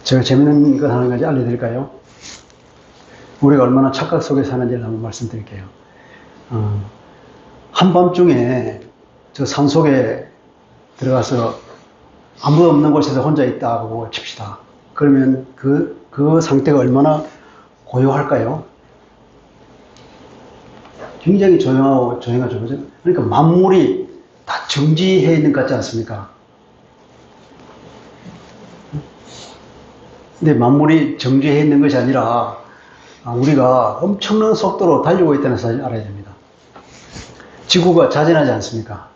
제가 재밌는 것 하나 가지 알려드릴까요? 우리가 얼마나 착각 속에 사는지를 한번 말씀드릴게요. 한밤중에 저 산속에 들어가서 아무도 없는 곳에서 혼자 있다고 칩시다. 그러면 그 상태가 얼마나 고요할까요? 굉장히 조용하죠. 그러니까 만물이 다 정지해 있는 것 같지 않습니까? 근데 만물이 정지해 있는 것이 아니라 우리가 엄청난 속도로 달리고 있다는 사실을 알아야 됩니다. 지구가 자전하지 않습니까?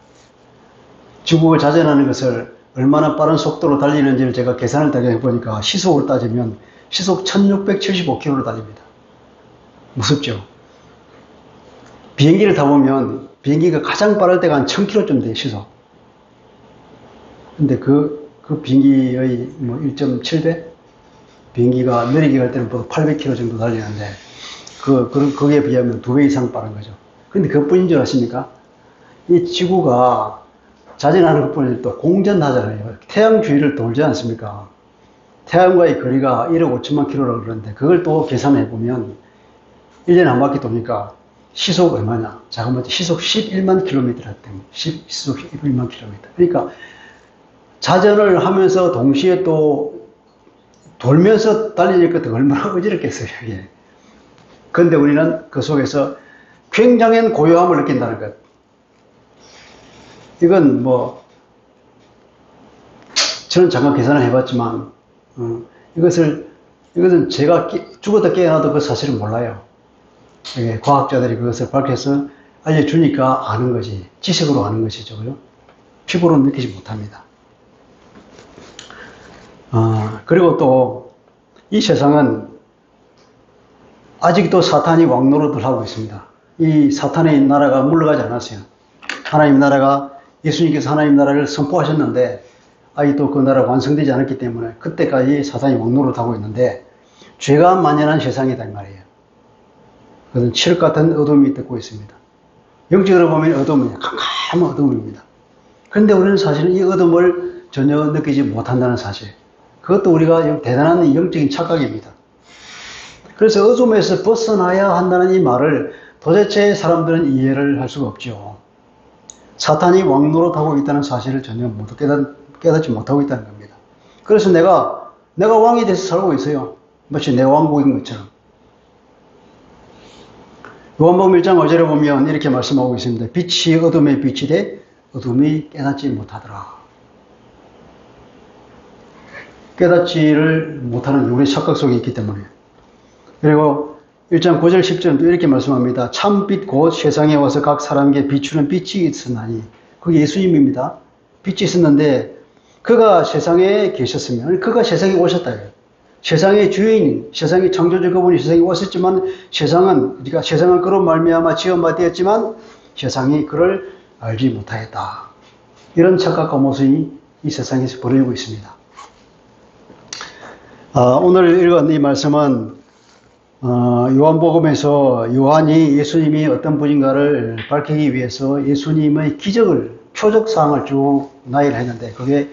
지구가 자전하는 것을 얼마나 빠른 속도로 달리는지를 제가 계산을 해보니까 시속으로 따지면 시속 1675km로 달립니다. 무섭죠? 비행기를 타보면 비행기가 가장 빠를 때가 한 1000km쯤 돼요, 시속. 근데 그 비행기의 1.7배? 비행기가 느리게 갈 때는 보통 800km 정도 달리는데, 거기에 비하면 2배 이상 빠른 거죠. 근데 그것뿐인 줄 아십니까? 이 지구가 자전하는 것뿐이 아니라 또 공전하잖아요. 태양 주위를 돌지 않습니까? 태양과의 거리가 1억 5천만 킬로라고 그러는데, 그걸 또 계산해보면 1년에 한 바퀴 도니까 시속 얼마냐? 잠깐만, 시속 11만 킬로미터라 때문에 시속 11만 킬로미터. 그러니까 자전을 하면서 동시에 또 돌면서 달리니까 얼마나 어지럽겠어요, 이게. 그런데 우리는 그 속에서 굉장한 고요함을 느낀다는 것. 이건 저는 잠깐 계산을 해봤지만, 이것은 제가 죽어도 깨어나도 그 사실을 몰라요. 과학자들이 그것을 밝혀서 알려주니까 아는 거지. 지식으로 아는 것이죠. 피부로 느끼지 못합니다. 그리고 또 이 세상은 아직도 사탄이 왕노릇을 하고 있습니다. 이 사탄의 나라가 물러가지 않았어요. 하나님 나라가, 예수님께서 하나님 나라를 선포하셨는데 아직도 그 나라가 완성되지 않았기 때문에 그때까지 사탄이 왕노릇을 하고 있는데, 죄가 만연한 세상이다 이 말이에요. 그것은 칠흑 같은 어둠이 덮고 있습니다. 영적으로 보면 어둠은 캄캄한 어둠입니다. 그런데 우리는 사실은 이 어둠을 전혀 느끼지 못한다는 사실, 그것도 우리가 대단한 영적인 착각입니다. 그래서 어둠에서 벗어나야 한다는 이 말을 도대체 사람들은 이해를 할 수가 없죠. 사탄이 왕노릇하고 있다는 사실을 전혀 깨닫지 못하고 있다는 겁니다. 그래서 내가 왕이 돼서 살고 있어요. 마치 내가 왕국인 것처럼. 요한복음 1장 5절에 보면 이렇게 말씀하고 있습니다. 빛이 어둠에 비치되 어둠이 깨닫지 못하더라. 깨닫지를 못하는 우리 착각 속에 있기 때문에. 그리고 1장 9절 10절은 또 이렇게 말씀합니다. 참빛 곧 세상에 와서 각 사람에게 비추는 빛이 있었나니, 그게 예수님입니다. 빛이 있었는데 그가 세상에 계셨으면, 그가 세상에 오셨다. 세상의 주인, 세상의 창조주 그분이 세상에 오셨지만 세상은 그로 말미암아 지음바 되었지만 세상이 그를 알지 못하였다. 이런 착각과 모순이 이 세상에서 벌어지고 있습니다. 오늘 읽은 이 말씀은 요한복음에서 요한이 예수님이 어떤 분인가를 밝히기 위해서 예수님의 표적사항을 쭉 나열을 했는데, 그게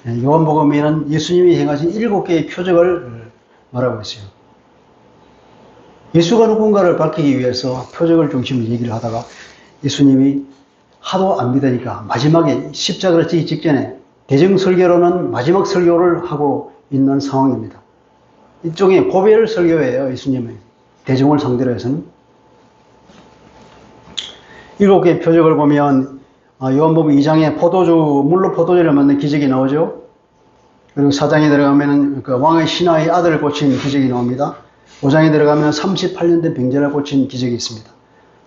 요한복음에는 예수님이 행하신 7개의 표적을 말하고 있어요. 예수가 누군가를 밝히기 위해서 표적을 중심으로 얘기를 하다가 예수님이 하도 안 믿으니까 마지막에 십자가를 지기 직전에 대정설교로는 마지막 설교를 하고 있는 상황입니다. 일종의 고별 설교예요, 예수님의. 대중을 상대로 해서는. 7개의 표적을 보면 요한복음 2장에 물로 포도주를 만든 기적이 나오죠. 그리고 4장에 들어가면 그 왕의 신하의 아들을 고친 기적이 나옵니다. 5장에 들어가면 38년 된 병자를 고친 기적이 있습니다.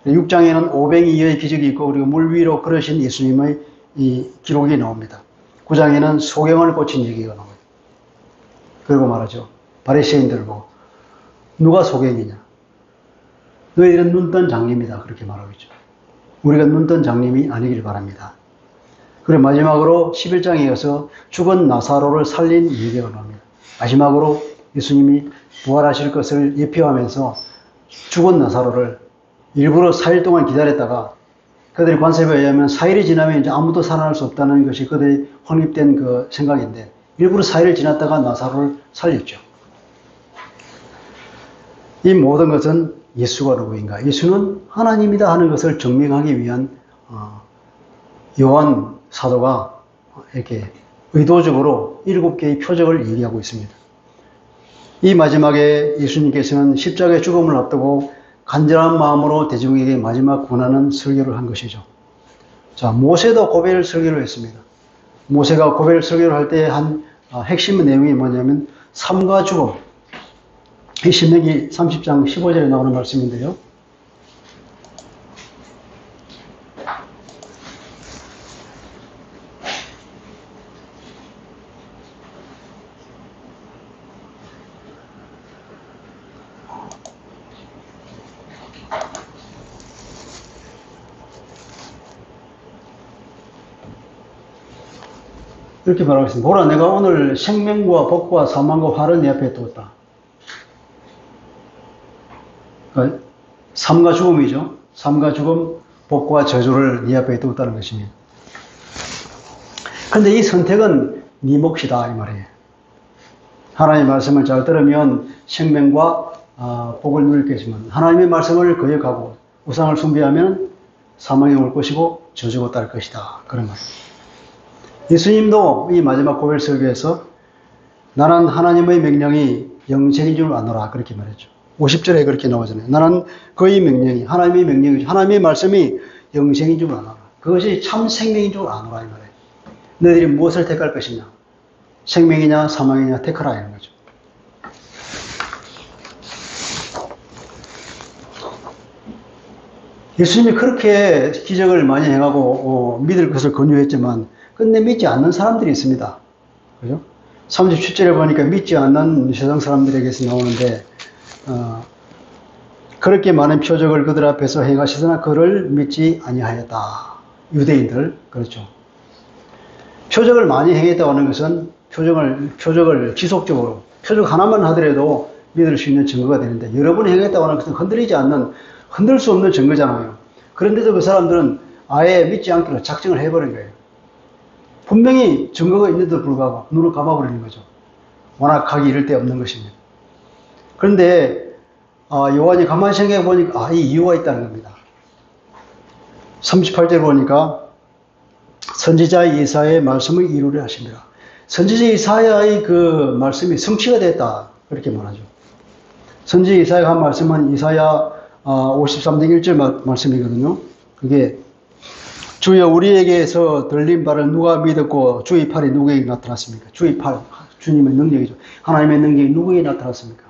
6장에는 오병이어의 기적이 있고, 그리고 물 위로 걸으신 예수님의 이 기록이 나옵니다. 9장에는 소경을 고친 얘기가 나옵니다. 그리고 말하죠. 바리새인들을 보고 누가 소경이냐? 너희들은 눈뜬 장님이다. 그렇게 말하고 있죠. 우리가 눈뜬 장님이 아니길 바랍니다. 그리고 마지막으로 11장에 이어서 죽은 나사로를 살린 얘기가 나옵니다. 마지막으로 예수님이 부활하실 것을 예표하면서 죽은 나사로를 일부러 4일 동안 기다렸다가, 그들의 관습에 의하면 4일이 지나면 이제 아무도 살아날 수 없다는 것이 그들의 확립된 그 생각인데, 일부러 사흘을 지났다가 나사로를 살렸죠. 이 모든 것은 예수가 누구인가? 예수는 하나님이다 하는 것을 증명하기 위한 요한 사도가 이렇게 의도적으로 7개의 표적을 얘기하고 있습니다. 이 마지막에 예수님께서는 십자가의 죽음을 앞두고 간절한 마음으로 대중에게 마지막 권하는 설교를 한 것이죠. 자, 모세도 고별 설교를 했습니다. 모세가 고별 설교를 할 때 한 핵심 내용이 뭐냐면 삶과 죽음. 이 신명기 30장 15절에 나오는 말씀인데요. 이렇게 말하고 있습니다. 보라, 내가 오늘 생명과 복과 사망과 화를 내 앞에 두었다. 그러니까 삶과 죽음이죠. 삶과 죽음, 복과 저주를 네 앞에 두었다는 것입니다. 그런데 이 선택은 네 몫이다 이 말이에요. 하나님의 말씀을 잘 들으면 생명과 복을 누릴 것이지만 하나님의 말씀을 거역하고 우상을 숭배하면 사망이 올 것이고 저주가 따를 것이다. 그런 말입니다. 예수님도 이 마지막 고별 설교에서 나는 하나님의 명령이 영생인 줄 아노라 그렇게 말했죠. 50절에 그렇게 나오잖아요. 나는 그의 명령이 하나님의 명령이죠. 하나님의 말씀이 영생인 줄 아노라. 그것이 참 생명인 줄 아노라 이 말이에요. 너희들이 무엇을 택할 것이냐? 생명이냐 사망이냐 택하라 이런 거죠. 예수님이 그렇게 기적을 많이 행하고 믿을 것을 권유했지만 끝내 믿지 않는 사람들이 있습니다. 그죠? 37절에 보니까 믿지 않는 세상 사람들에게서 나오는데 그렇게 많은 표적을 그들 앞에서 행하시으나 그를 믿지 아니하였다. 유대인들 그렇죠. 표적을 많이 행했다고 하는 것은 표적을 지속적으로 표적 하나만 하더라도 믿을 수 있는 증거가 되는데 여러 번 행했다고 하는 것은 흔들 수 없는 증거잖아요. 그런데도 그 사람들은 아예 믿지 않기로 작정을 해버린 거예요. 분명히 증거가 있는데도 불구하고 눈을 감아버리는 거죠. 워낙 가기 이를 데 없는 것입니다. 그런데 요한이 가만히 생각해 보니까 이 이유가 있다는 겁니다. 38절 보니까 선지자 이사야의 말씀을 이루려 하십니다. 선지자 이사야의 그 말씀이 성취가 됐다. 그렇게 말하죠. 선지자 이사야가 한 말씀은 이사야 53장 1절 말씀이거든요. 그게 주여 우리에게서 들린 바를 누가 믿었고 주의 팔이 누구에게 나타났습니까? 주의 팔, 주님의 능력이죠. 하나님의 능력이 누구에게 나타났습니까?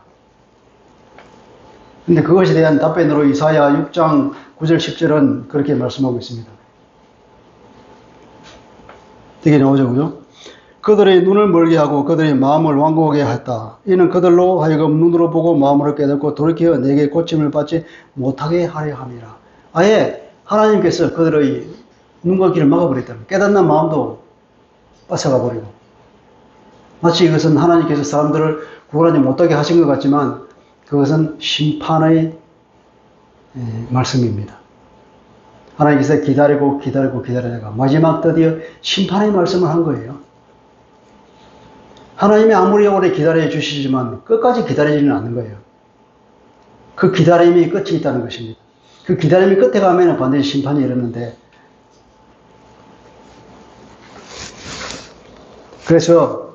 근데 그것에 대한 답변으로 이사야 6장 9절 10절은 그렇게 말씀하고 있습니다. 되게 나오죠, 그죠? 그들의 눈을 멀게 하고 그들의 마음을 완고하게 했다. 이는 그들로 하여금 눈으로 보고 마음으로 깨닫고 돌이켜 내게 고침을 받지 못하게 하려 함이라. 아예 하나님께서 그들의 눈과 귀를 막아버렸다. 깨닫는 마음도 뺏어가 버리고. 마치 이것은 하나님께서 사람들을 구원하지 못하게 하신 것 같지만 그것은 심판의 말씀입니다. 하나님께서 기다리다가 마지막 드디어 심판의 말씀을 한 거예요. 하나님이 아무리 오래 기다려 주시지만 끝까지 기다리지는 않는 거예요. 그 기다림이 끝이 있다는 것입니다. 그 기다림이 끝에 가면 반드시 심판이 이르는데 그래서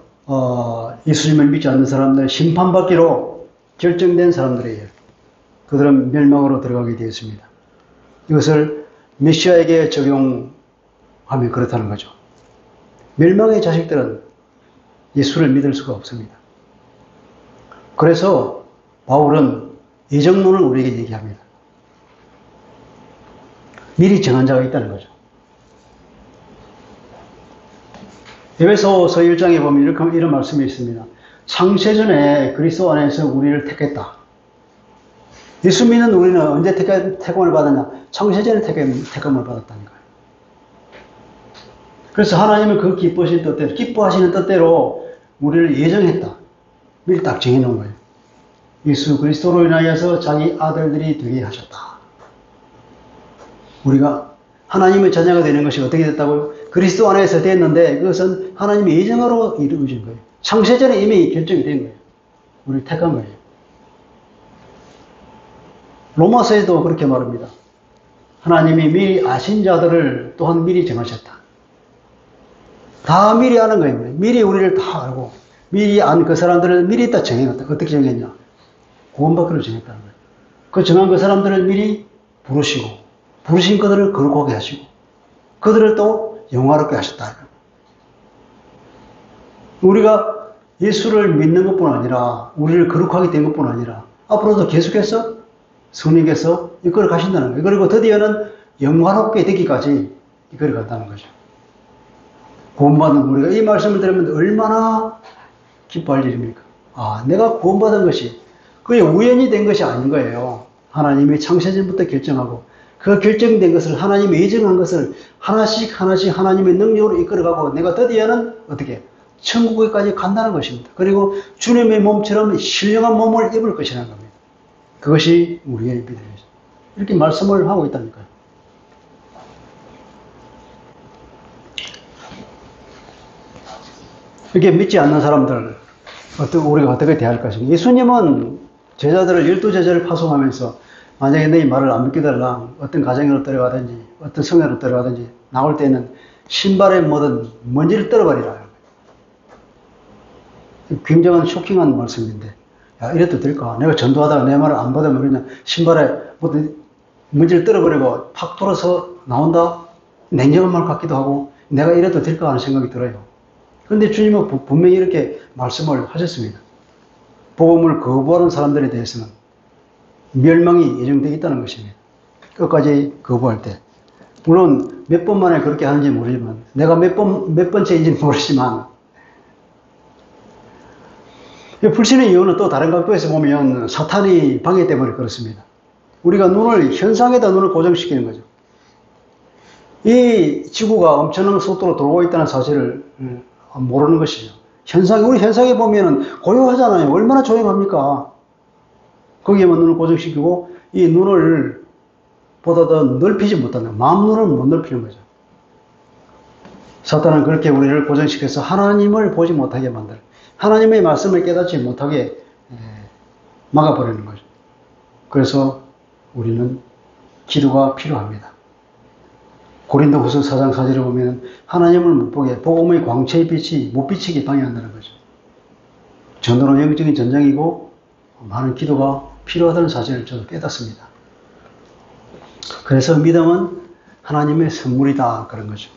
예수님을 믿지 않는 사람들은 심판받기로 결정된 사람들이에요. 그들은 멸망으로 들어가게 되었습니다. 이것을 메시아에게 적용하면 그렇다는 거죠. 멸망의 자식들은 예수를 믿을 수가 없습니다. 그래서 바울은 예정론을 우리에게 얘기합니다. 미리 정한 자가 있다는 거죠. 에베소서 1장에 보면 이런 말씀이 있습니다. 창세전에 그리스도 안에서 우리를 택했다. 예수 믿는 우리는 언제 택함을 받았냐? 창세전에 택함을 받았다는 거예요. 그래서 하나님은 그 기뻐하시는 뜻대로 우리를 예정했다. 미리 딱 정해놓은 거예요. 예수 그리스도로 인하여서 자기 아들들이 되게 하셨다. 우리가 하나님의 자녀가 되는 것이 어떻게 됐다고요? 그리스도 안에서 됐는데 그것은 하나님의 예정으로 이루어진 거예요. 창세전에 이미 결정이 된 거예요. 우리를 택한 거예요. 로마서에도 그렇게 말합니다. 하나님이 미리 아신 자들을 또한 미리 정하셨다. 다 미리 아는 거예요. 미리 우리를 다 알고 미리 안 그 사람들을 미리 다 정해놨다. 어떻게 정했냐? 구원받기로 정했다는 거예요. 그 정한 그 사람들을 미리 부르시고 부르신 그들을 거룩하게 하시고 그들을 또 영화롭게 하셨다. 우리가 예수를 믿는 것뿐 아니라 우리를 거룩하게 된 것뿐 아니라 앞으로도 계속해서 성령께서 이끌어 가신다는 거예요. 그리고 드디어는 영화롭게 되기까지 이끌어 간다는 거죠. 구원받은 우리가 이 말씀을 들으면 얼마나 기뻐할 일입니까? 아, 내가 구원받은 것이 그게 우연히 된 것이 아닌 거예요. 하나님이 창세전부터 결정하고 그 결정된 것을 하나님이 예정한 것을 하나씩 하나님의 능력으로 이끌어가고 내가 드디어는 어떻게 천국에까지 간다는 것입니다. 그리고 주님의 몸처럼 신령한 몸을 입을 것이라는 겁니다. 그것이 우리의 믿음이죠. 이렇게 말씀을 하고 있다니까요. 이렇게 믿지 않는 사람들, 우리가 어떻게 대할 것인가. 예수님은 제자들을 12제자를 파송하면서 만약에 너희 말을 안 믿기달라 어떤 가정으로 들어가든지 어떤 성회로 들어가든지 나올 때는 신발에 묻은 먼지를 떨어버리라. 굉장한 쇼킹한 말씀인데 야 이래도 될까? 내가 전도하다가 내 말을 안 받으면 그냥 신발에 묻은 먼지를 떨어버리고 팍 돌아서 나온다? 냉정한 말 같기도 하고 내가 이래도 될까 하는 생각이 들어요. 그런데 주님은 분명히 이렇게 말씀을 하셨습니다. 복음을 거부하는 사람들에 대해서는 멸망이 예정되어 있다는 것입니다. 끝까지 거부할 때. 물론 몇 번 만에 그렇게 하는지 모르지만 내가 몇 번째인지는 모르지만 불신의 이유는 또 다른 각도에서 보면 사탄이 방해 때문에 그렇습니다. 우리가 현상에다 눈을 고정시키는 거죠. 이 지구가 엄청난 속도로 돌고 있다는 사실을 모르는 것이죠. 우리 현상에 보면은 고요하잖아요. 얼마나 조용합니까? 거기에만 눈을 고정시키고 이 눈을 보다 더 넓히지 못한다. 마음 눈을 못 넓히는 거죠. 사탄은 그렇게 우리를 고정시켜서 하나님을 보지 못하게 만들어요. 하나님의 말씀을 깨닫지 못하게 막아버리는 거죠. 그래서 우리는 기도가 필요합니다. 고린도후서 4장 4절에 보면 하나님을 못 보게 복음의 광채의 빛이 못 비치게 방해한다는 거죠. 전도는 영적인 전쟁이고 많은 기도가 필요하다는 사실을 저도 깨닫습니다. 그래서 믿음은 하나님의 선물이다 그런 거죠.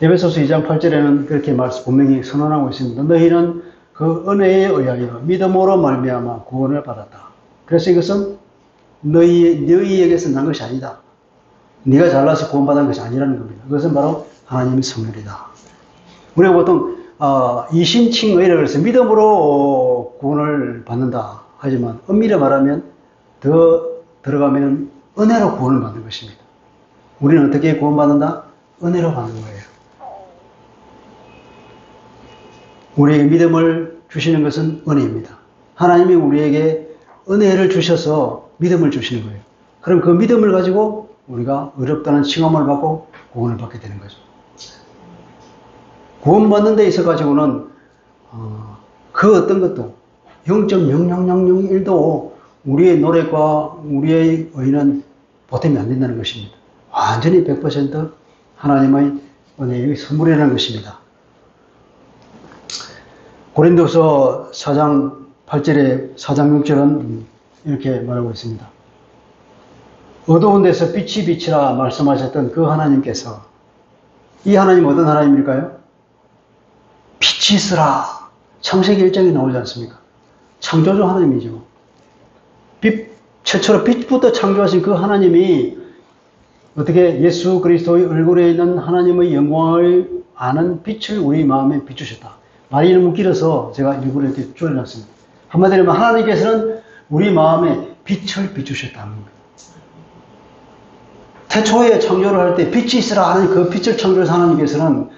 에베소서 2장 8절에는 그렇게 분명히 선언하고 있습니다. 너희는 그 은혜에 의하여 믿음으로 말미암아 구원을 받았다. 그래서 이것은 너희에게서 난 것이 아니다. 네가 잘나서 구원받은 것이 아니라는 겁니다. 그것은 바로 하나님의 선물이다. 우리가 보통 이신칭의라고 해서 믿음으로 구원을 받는다 하지만 엄밀히 말하면 더 들어가면 은혜로 구원을 받는 것입니다. 우리는 어떻게 구원받는다? 은혜로 받는 거예요. 우리에게 믿음을 주시는 것은 은혜입니다. 하나님이 우리에게 은혜를 주셔서 믿음을 주시는 거예요. 그럼 그 믿음을 가지고 우리가 어렵다는 칭함을 받고 구원을 받게 되는 거죠. 구원받는 데 있어 가지고는 그 어떤 것도 0.0001도 우리의 노력과 우리의 의는 보탬이 안 된다는 것입니다. 완전히 100% 하나님의 은혜의 선물이라는 것입니다. 고린도서 4장 8절에 4장 6절은 이렇게 말하고 있습니다. 어두운 데서 빛이 비치라 말씀하셨던 그 하나님께서 이 하나님 어떤 하나님일까요? 빛이 있으라. 창세기 1장에 나오지 않습니까? 창조주 하나님이죠. 최초로 빛부터 창조하신 그 하나님이 어떻게 예수 그리스도의 얼굴에 있는 하나님의 영광을 아는 빛을 우리 마음에 비추셨다. 말이 너무 길어서 제가 일부러 이렇게 줄여놨습니다. 한마디로 하면 하나님께서는 우리 마음에 빛을 비추셨다는 겁니다. 태초에 창조를 할 때 빛이 있으라 하는 그 빛을 창조해서 하나님께서는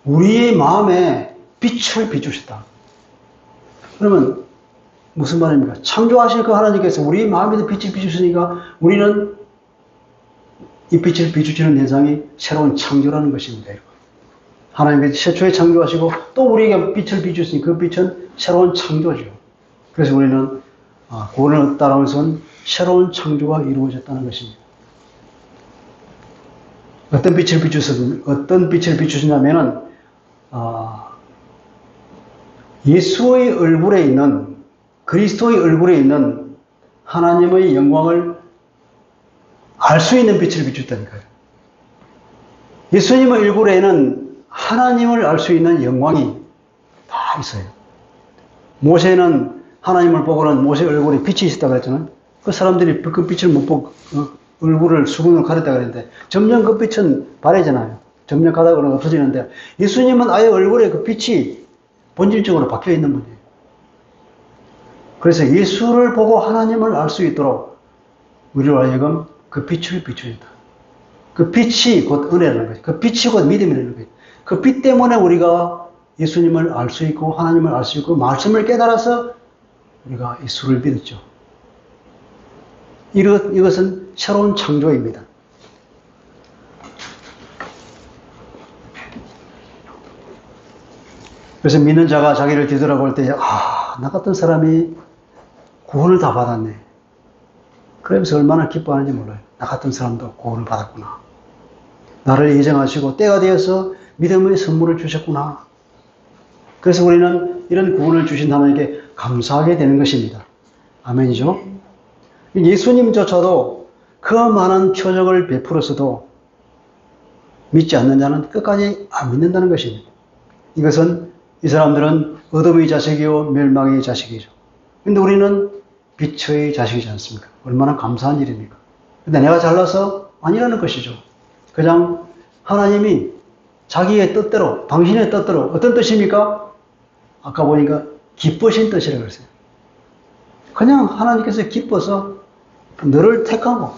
우리의 마음에 빛을 비추셨다. 그러면 무슨 말입니까? 창조하신 그 하나님께서 우리 마음에도 빛을 비추시니까 우리는 이 빛을 비추시는 현상이 새로운 창조라는 것입니다. 하나님께서 최초에 창조하시고 또 우리에게 빛을 비추시니 그 빛은 새로운 창조죠. 그래서 우리는 구원을 따라오는 것은 새로운 창조가 이루어졌다는 것입니다. 어떤 빛을 비추시냐면은 예수의 얼굴에 있는, 그리스도의 얼굴에 있는 하나님의 영광을 알 수 있는 빛을 비추었다니까요. 예수님의 얼굴에는 하나님을 알 수 있는 영광이 다 있어요. 모세는 하나님을 보고는 모세 얼굴에 빛이 있었다고 그랬잖아요. 그 사람들이 그 빛을 못 보고 얼굴을 수건으로 가렸다고 그랬는데 점점 그 빛은 바래잖아요. 점점 가다 보면 없어지는데 예수님은 아예 얼굴에 그 빛이 본질적으로 박혀 있는 분이에요. 그래서 예수를 보고 하나님을 알 수 있도록 우리로 하여금 그 빛을 비추었다. 그 빛이 곧 은혜라는 거죠. 그 빛이 곧 믿음이라는 거죠. 그 빛 때문에 우리가 예수님을 알 수 있고 하나님을 알 수 있고 말씀을 깨달아서 우리가 예수를 믿었죠. 이것은 새로운 창조입니다. 그래서 믿는 자가 자기를 뒤돌아볼 때, 나 같은 사람이 구원을 다 받았네. 그러면서 얼마나 기뻐하는지 몰라요. 나 같은 사람도 구원을 받았구나. 나를 예정하시고 때가 되어서 믿음의 선물을 주셨구나. 그래서 우리는 이런 구원을 주신 하나님께 감사하게 되는 것입니다. 아멘이죠? 예수님조차도 그 많은 표적을 베풀어서도 믿지 않는 자는 끝까지 안 믿는다는 것입니다. 이것은 이 사람들은 어둠의 자식이요 멸망의 자식이죠. 근데 우리는 빛의 자식이지 않습니까? 얼마나 감사한 일입니까? 근데 내가 잘나서 아니라는 것이죠. 그냥 하나님이 자기의 뜻대로, 당신의 뜻대로, 어떤 뜻입니까? 아까 보니까 기쁘신 뜻이라고 했어요. 그냥 하나님께서 기뻐서 너를 택하고,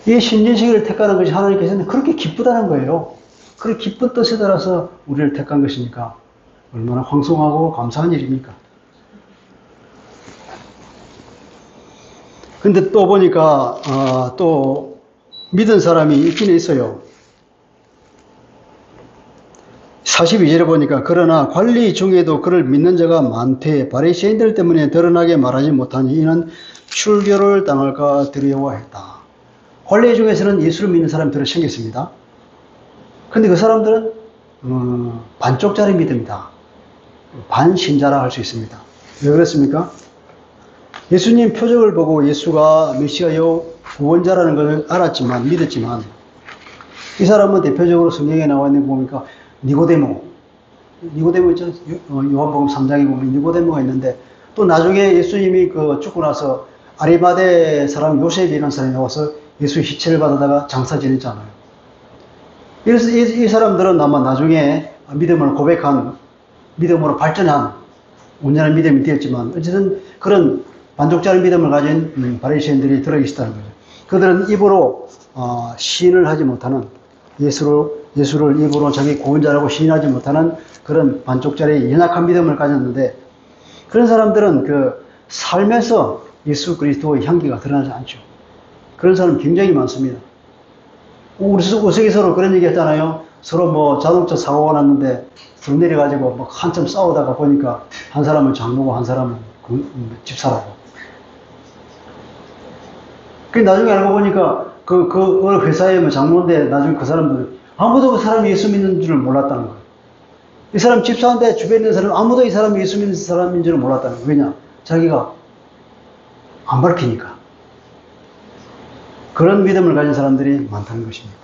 이 신진식을 택하는 것이 하나님께서는 그렇게 기쁘다는 거예요. 그 기쁜 뜻에 따라서 우리를 택한 것이니까 얼마나 황송하고 감사한 일입니까? 근데 또 보니까 또 믿은 사람이 있긴 있어요. 42절에 보니까 그러나 관리 중에도 그를 믿는 자가 많되 바리새인들 때문에 드러나게 말하지 못하니 이는 출교를 당할까 두려워했다. 관리 중에서는 예수를 믿는 사람들이 생겼습니다. 근데 그 사람들은 반쪽짜리 믿음이다. 반신자라 할 수 있습니다. 왜 그렇습니까? 예수님 표적을 보고 예수가 메시아요 구원자라는 것을 알았지만 믿었지만 이 사람은 대표적으로 성경에 나와 있는 거 보니까 니고데모 있죠? 요한복음 3장에 보면 니고데모가 있는데 또 나중에 예수님이 죽고 나서 아리마대 사람 요셉이라는 사람이 나와서 예수의 시체를 받아다가 장사 지냈잖아요. 그래서 이 사람들은 아마 나중에 믿음을 고백한, 믿음으로 발전한 온전한 믿음이 되었지만 어쨌든 그런 반쪽짜리 믿음을 가진 바리새인들이 들어있었다는 거죠. 그들은 입으로 시인을 하지 못하는 예수를 입으로 자기 구원자라고 시인하지 못하는 그런 반쪽짜리 연약한 믿음을 가졌는데 그런 사람들은 그 삶에서 예수 그리스도의 향기가 드러나지 않죠. 그런 사람 굉장히 많습니다. 우리 우스갯소리로 그런 얘기 했잖아요. 서로 자동차 사고가 났는데 들 내려가지고 한참 싸우다가 보니까 한 사람은 장로고 한 사람은 집사라고. 그 나중에 알고 보니까 그 회사에 장로인데 나중에 그 사람들 아무도 그 사람이 예수 믿는 줄을 몰랐다는 거예요. 이 사람 집사인데 주변에 있는 사람 아무도 이 사람이 예수 믿는 사람인 줄을 몰랐다는 거예요. 왜냐? 자기가 안 밝히니까. 그런 믿음을 가진 사람들이 많다는 것입니다.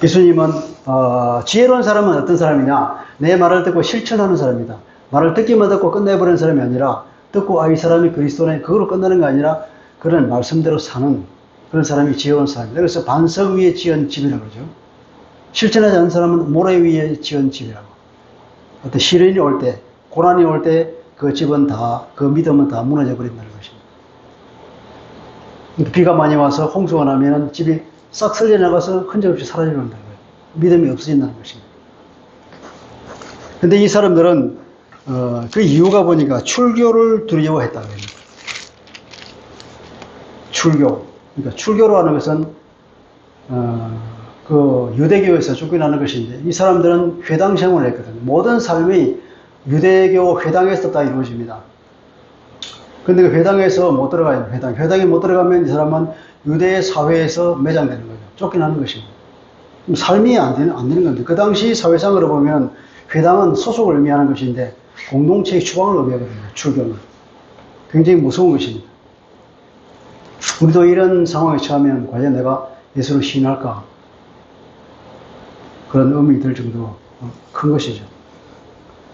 예수님은 지혜로운 사람은 어떤 사람이냐? 내 말을 듣고 실천하는 사람이다. 말을 듣기만 듣고 끝내버리는 사람이 아니라 듣고 이 사람이 그리스도네 그거로 끝나는 게 아니라 그런 말씀대로 사는 그런 사람이 지혜로운 사람입니다. 그래서 반석 위에 지은 집이라고 그러죠. 실천하지 않는 사람은 모래 위에 지은 집이라고. 어떤 시련이 올 때, 고난이 올 때 그 집은 다, 그 믿음은 다 무너져 버린다는 것입니다. 비가 많이 와서 홍수가 나면 집이 싹 쓸려나가서 흔적 없이 사라져버린다는 거예요. 믿음이 없어진다는 것입니다. 근데 이 사람들은 그 이유가 보니까 출교를 두려워했다고 합니다. 출교. 그러니까 출교로 하는 것은 그 유대교에서 쫓겨나는 것인데 이 사람들은 회당 생활을 했거든요. 모든 삶이 유대교 회당에서 다 이루어집니다. 근데 그 회당에서 못 들어가요. 회당에 못 들어가면 이 사람은 유대 사회에서 매장되는 거죠. 쫓겨나는 것입니다. 삶이 안 되는 겁니다. 그 당시 사회상으로 보면 회당은 소속을 의미하는 것인데 공동체의 추방을 의미하거든요. 출교는. 굉장히 무서운 것입니다. 우리도 이런 상황에 처하면 과연 내가 예수를 신할까? 그런 의문이 들 정도로 큰 것이죠.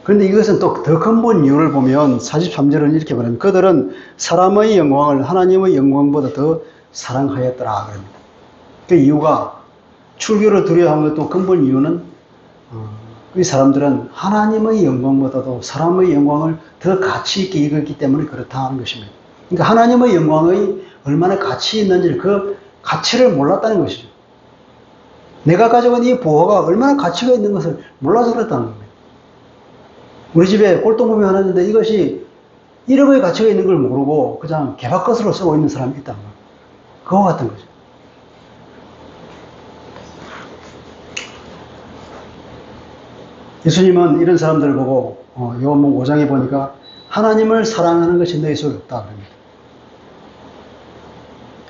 그런데 이것은 또 더 근본 이유를 보면 43절은 이렇게 말합니다. 그들은 사람의 영광을 하나님의 영광보다 더 사랑하였더라. 그럽니다. 그 이유가 출교를 두려워한 것도 근본 이유는 이 사람들은 하나님의 영광보다도 사람의 영광을 더 가치 있게 여겼기 때문에 그렇다 하는 것입니다. 그러니까 하나님의 영광의 얼마나 가치 있는지 그 가치를 몰랐다는 것이죠. 내가 가지고 있는 이 보화가 얼마나 가치가 있는 것을 몰라서 그렇다는 겁니다. 우리 집에 꼴동품이 하나 있는데 이것이 1억의 가치가 있는 걸 모르고 그냥 개밥것으로 쓰고 있는 사람이 있다는 거예요. 그와 같은 거죠. 예수님은 이런 사람들을 보고 요한복음 5장에 보니까 하나님을 사랑하는 것이 너희 속에 없다 그럽니다.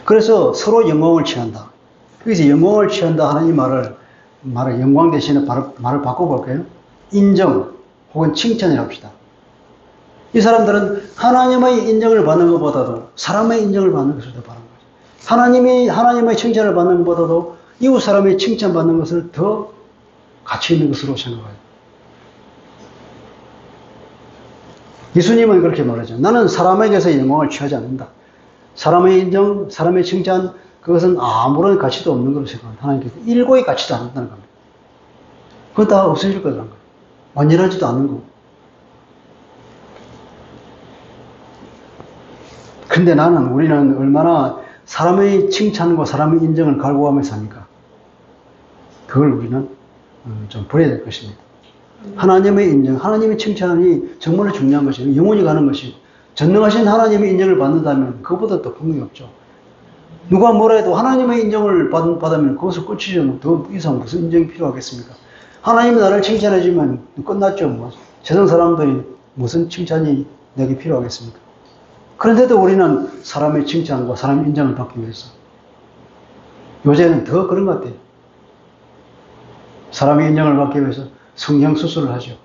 그래서 서로 영광을 취한다. 여기서 영광을 취한다 하는 이 말을 영광 대신에 말을 바꿔볼까요? 인정 혹은 칭찬이라고 합시다. 이 사람들은 하나님의 인정을 받는 것보다도 사람의 인정을 받는 것을 더 바라는 거죠. 하나님의 칭찬을 받는 것보다도 이웃 사람의 칭찬받는 것을 더 가치 있는 것으로 생각해요. 예수님은 그렇게 말하죠. 나는 사람에게서 영광을 취하지 않는다. 사람의 인정, 사람의 칭찬, 그것은 아무런 가치도 없는 것으로 생각합니다. 하나님께서 일고의 가치도 않는다는 겁니다. 그건 다 없어질 거라는 거예요. 완전하지도 않는 거고. 근데 우리는 얼마나 사람의 칭찬과 사람의 인정을 갈구하면서 삽니까? 그걸 우리는 좀 버려야 될 것입니다. 하나님의 인정, 하나님의 칭찬이 정말로 중요한 것이에요. 영원히 가는 것이. 전능하신 하나님의 인정을 받는다면 그것보다 더 큰 게 없죠. 누가 뭐라 해도 하나님의 인정을 받으면 그것을 끝이죠. 더 이상 무슨 인정이 필요하겠습니까? 하나님이 나를 칭찬해주면 끝났죠. 뭐. 세상 사람들이 무슨 칭찬이 내게 필요하겠습니까? 그런데도 우리는 사람의 칭찬과 사람의 인정을 받기 위해서 요새는 더 그런 것 같아요. 사람의 인정을 받기 위해서 성형수술을 하죠.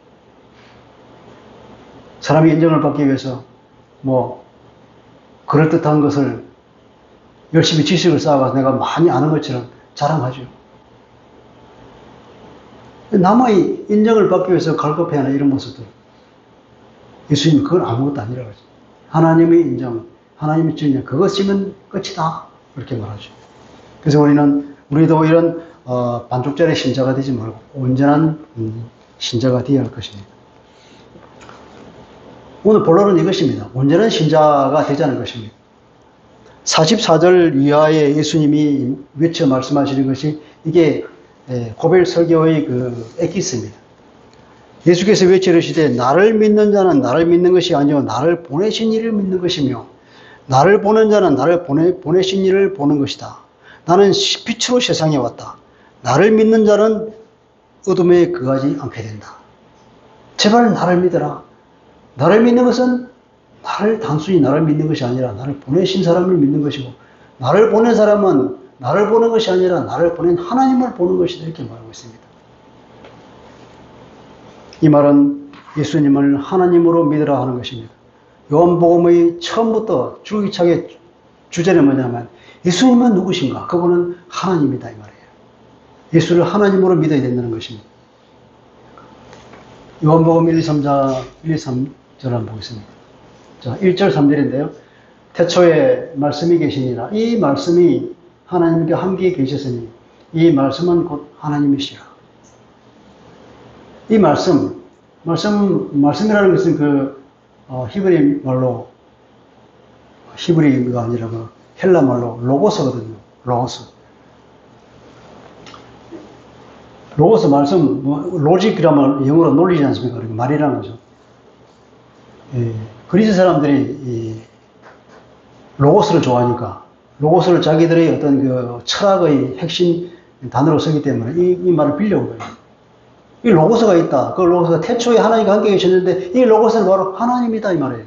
사람의 인정을 받기 위해서 그럴듯한 것을 열심히 지식을 쌓아가서 내가 많이 아는 것처럼 자랑하죠. 남의 인정을 받기 위해서 갈급해하는 이런 모습들. 예수님은 그건 아무것도 아니라고 하죠. 하나님의 인정, 하나님의 칭찬, 그것이면 끝이다. 그렇게 말하죠. 그래서 우리도 이런 반쪽짜리 신자가 되지 말고 온전한 신자가 되어야 할 것입니다. 오늘 본론은 이것입니다. 온전한 신자가 되자는 것입니다. 44절 이하에 예수님이 외쳐 말씀하시는 것이 이게 고벨 설교의 그 엑기스입니다. 예수께서 외쳐 이르시되 나를 믿는 자는 나를 믿는 것이 아니요 나를 보내신 이를 믿는 것이며 나를 보는 자는 나를 보내신 이를 보는 것이다. 나는 빛으로 세상에 왔다. 나를 믿는 자는 어둠에 거하지 않게 된다. 제발 나를 믿어라. 나를 믿는 것은 단순히 나를 믿는 것이 아니라 나를 보내신 사람을 믿는 것이고 나를 보낸 사람은 나를 보는 것이 아니라 나를 보낸 하나님을 보는 것이다. 이렇게 말하고 있습니다. 이 말은 예수님을 하나님으로 믿으라 하는 것입니다. 요한복음의 처음부터 줄기차게 주제는 뭐냐면 예수님은 누구신가? 그분은 하나님이다 이 말이에요. 예수를 하나님으로 믿어야 된다는 것입니다. 요한복음 1, 2, 3절 한번 보겠습니다. 자, 1절 3절인데요. 태초에 말씀이 계시니라. 이 말씀이 하나님께 함께 계셨으니 이 말씀은 곧 하나님이시라. 이 말씀이라는 것은 히브리 말로, 히브리가 아니라 헬라 말로 로고스거든요. 로고스 말씀, 로직이라면 영어로 논리지 않습니까? 그러니까 말이라는 거죠. 그리스 사람들이 로고스를 좋아하니까 로고스를 자기들의 어떤 그 철학의 핵심 단어로 쓰기 때문에 이 말을 빌려온 거예요. 이 로고스가 있다. 그 로고스가 태초에 하나님과 함께 계셨는데 이 로고스는 바로 하나님이다 이 말이에요.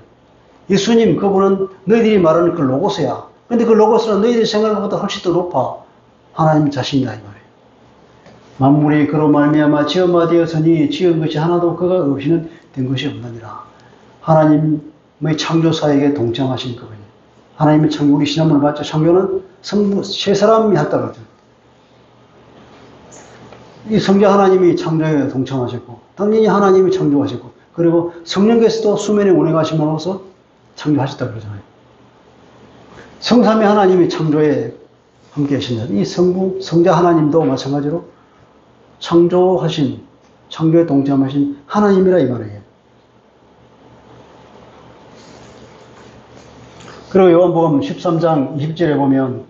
예수님 그분은 너희들이 말하는 그 로고스야. 근데 그 로고스는 너희들이 생각하는 것보다 훨씬 더 높아. 하나님 자신이다 이 말이에요. 만물이 그로 말미암아 지음바 되었으니 지은 것이 하나도 그가 없이는 된 것이 없느니라. 하나님의 창조사에게 동참하신 그분이. 하나님의 창조, 우리 신앙을 봤죠. 창조는 성부, 세 사람이 했다 그러죠. 이 성자 하나님이 창조에 동참하셨고, 당연히 하나님이 창조하셨고, 그리고 성령께서도 수면에 운행하심으로써 창조하셨다 그러잖아요. 성삼위 하나님이 창조에 함께 하신다. 이 성자 하나님도 마찬가지로 창조에 동참하신 하나님이라 이 말이에요. 그리고 요한복음 13장 20절에 보면,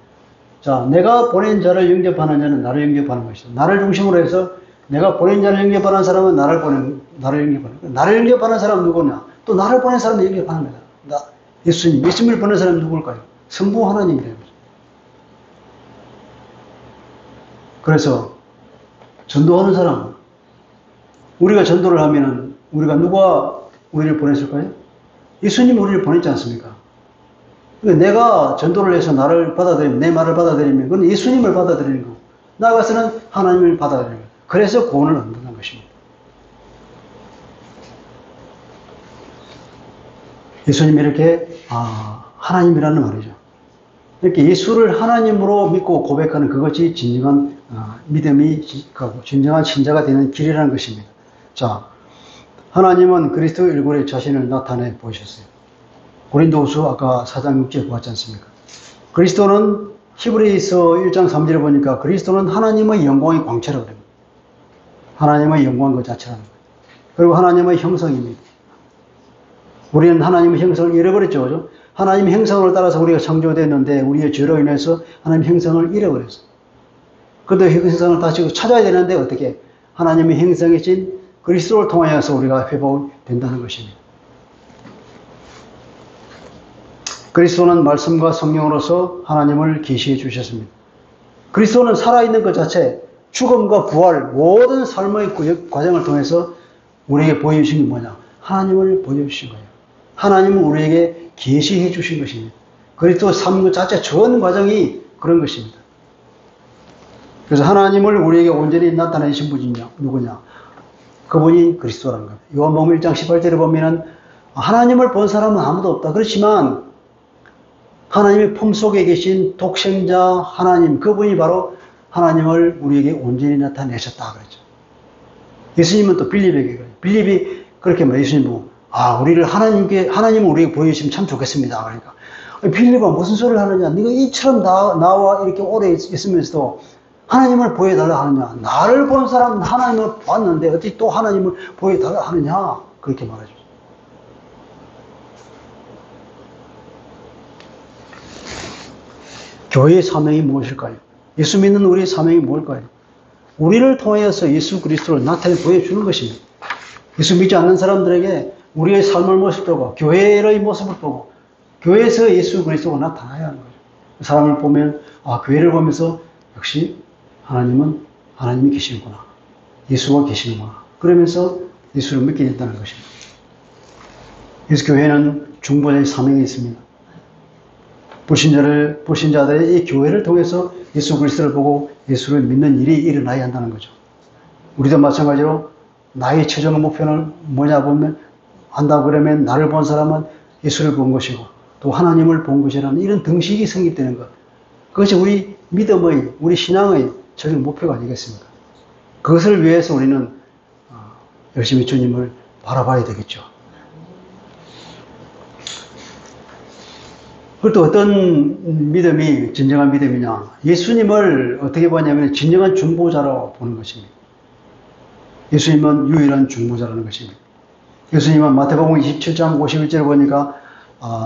자, 내가 보낸 자를 영접하는 자는 나를 영접하는 것이다. 나를 중심으로 해서 내가 보낸 자를 영접하는 사람은 나를 영접하는 거야. 나를 영접하는 사람은 누구냐? 또 나를 보낸 사람을 영접하는 거다. 예수님을 보낸 사람은 누굴까요? 성부 하나님이라는 거죠. 그래서 전도하는 사람, 우리가 전도를 하면은 우리가 누가 우리를 보냈을까요? 예수님이 우리를 보냈지 않습니까? 내가 전도를 해서 나를 받아들이면, 내 말을 받아들이면, 그건 예수님을 받아들이는 거고, 나아가서는 하나님을 받아들이는 거예요. 그래서 구원을 얻는다는 것입니다. 예수님이 이렇게, 하나님이라는 말이죠. 이렇게 예수를 하나님으로 믿고 고백하는 그것이 진정한 믿음이, 진정한 신자가 되는 길이라는 것입니다. 자, 하나님은 그리스도 일굴에 자신을 나타내 보이셨어요. 고린도후서 아까 4장 6절에 보았지 않습니까? 그리스도는 히브리서 1장 3절에 보니까 그리스도는 하나님의 영광의 광채라고 그럽니다. 하나님의 영광 그 자체라는 거예요. 그리고 하나님의 형성입니다. 우리는 하나님의 형성을 잃어버렸죠. 그죠? 하나님의 형성을 따라서 우리가 창조됐는데 우리의 죄로 인해서 하나님의 형성을 잃어버렸어요. 그런데 형성을 다시 찾아야 되는데 어떻게? 하나님의 형성이신 그리스도를 통하여서 우리가 회복된다는 것입니다. 그리스도는 말씀과 성령으로서 하나님을 계시해 주셨습니다. 그리스도는 살아있는 것 자체, 죽음과 부활, 모든 삶의 과정을 통해서 우리에게 보여주신 게 뭐냐? 하나님을 보여주신 거예요. 하나님은 우리에게 계시해 주신 것입니다. 그리스도 삶 것 자체 전 과정이 그런 것입니다. 그래서 하나님을 우리에게 온전히 나타내신 분이 누구냐? 그분이 그리스도라는 겁니다. 요한복음 1장 18절에 보면은 하나님을 본 사람은 아무도 없다. 그렇지만 하나님의 품 속에 계신 독생자 하나님, 그분이 바로 하나님을 우리에게 온전히 나타내셨다 그랬죠. 예수님은 또 빌립에게 그래요. 빌립이 그렇게 말해요. 예수님 보고, 하나님은 우리에게 보여주시면 참 좋겠습니다. 그러니까 빌립아 무슨 소리를 하느냐? 네가 이처럼 나와 이렇게 오래 있으면서도 하나님을 보여달라 하느냐? 나를 본 사람은 하나님을 봤는데 어떻게 또 하나님을 보여달라 하느냐? 그렇게 말하죠. 교회의 사명이 무엇일까요? 예수 믿는 우리의 사명이 뭘까요? 우리를 통해서 예수 그리스도를 나타내 보여주는 것입니다. 예수 믿지 않는 사람들에게 우리의 삶을 모습 보고 교회의 모습을 보고 교회에서 예수 그리스도가 나타나야 하는 거죠. 사람을 보면 교회를 보면서 역시 하나님이 계시는구나. 예수가 계시는구나. 그러면서 예수를 믿게 된다는 것입니다. 그래서 교회는 중보자의 사명이 있습니다. 불신자들의 이 교회를 통해서 예수 그리스도를 보고 예수를 믿는 일이 일어나야 한다는 거죠. 우리도 마찬가지로 나의 최종 목표는 뭐냐 보면 한다 그러면 나를 본 사람은 예수를 본 것이고 또 하나님을 본 것이라는 이런 등식이 성립되는 것. 그것이 우리 믿음의, 우리 신앙의 최종 목표가 아니겠습니까? 그것을 위해서 우리는 열심히 주님을 바라봐야 되겠죠. 그리고 또 어떤 믿음이 진정한 믿음이냐? 예수님을 어떻게 보냐면 진정한 중보자로 보는 것입니다. 예수님은 유일한 중보자라는 것입니다. 예수님은 마태복음 27장 51절을 보니까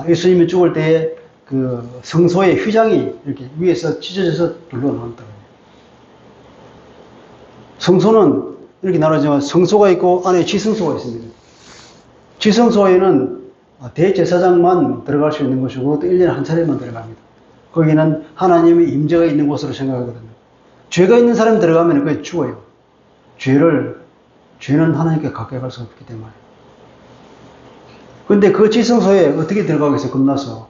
예수님이 죽을 때에 그 성소의 휘장이 이렇게 위에서 찢어져서 둘러 나왔다고 해요. 성소는 이렇게 나눠지면 성소가 있고 안에 지성소가 있습니다. 지성소에는 대제사장만 들어갈 수 있는 것이고 또 1년에 한 차례만 들어갑니다. 거기는 하나님의 임재가 있는 곳으로 생각하거든요. 죄가 있는 사람이 들어가면 그게 죽어요. 죄는 하나님께 가까이 갈 수 없기 때문에. 근데 그 지성소에 어떻게 들어가겠어요? 겁나서.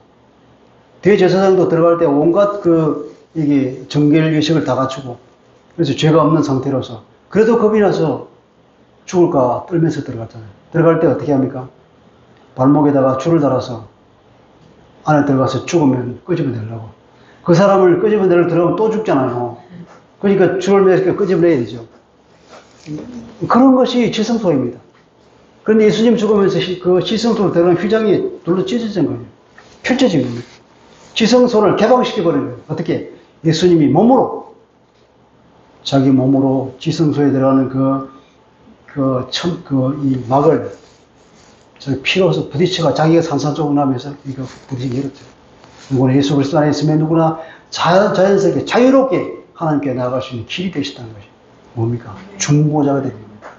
대제사장도 들어갈 때 온갖 이게 정결 의식을 다 갖추고, 그래서 죄가 없는 상태로서. 그래도 겁이 나서 죽을까 떨면서 들어갔잖아요. 들어갈 때 어떻게 합니까? 발목에다가 줄을 달아서 안에 들어가서 죽으면 끄집어내려고. 그 사람을 끄집어내려고 들어가면 또 죽잖아요. 그러니까 줄을 매서 끄집어내야 되죠. 그런 것이 지성소입니다. 그런데 예수님 죽으면서 그 지성소로 들어간 휘장이 둘로 찢어진 거예요. 펼쳐진 겁니다. 지성소를 개방시켜버린 거예요. 어떻게? 예수님이 몸으로, 자기 몸으로 지성소에 들어가는 이 막을 피로서 부딪혀가 자기가 산산조각 나면서 이거 부딪히게 열었죠. 누구나 예수 그리스도 안에 있으면 누구나 자연스럽게 자유롭게 하나님께 나아갈 수 있는 길이 되셨다는 것이 뭡니까? 중보자가 되는 겁니다.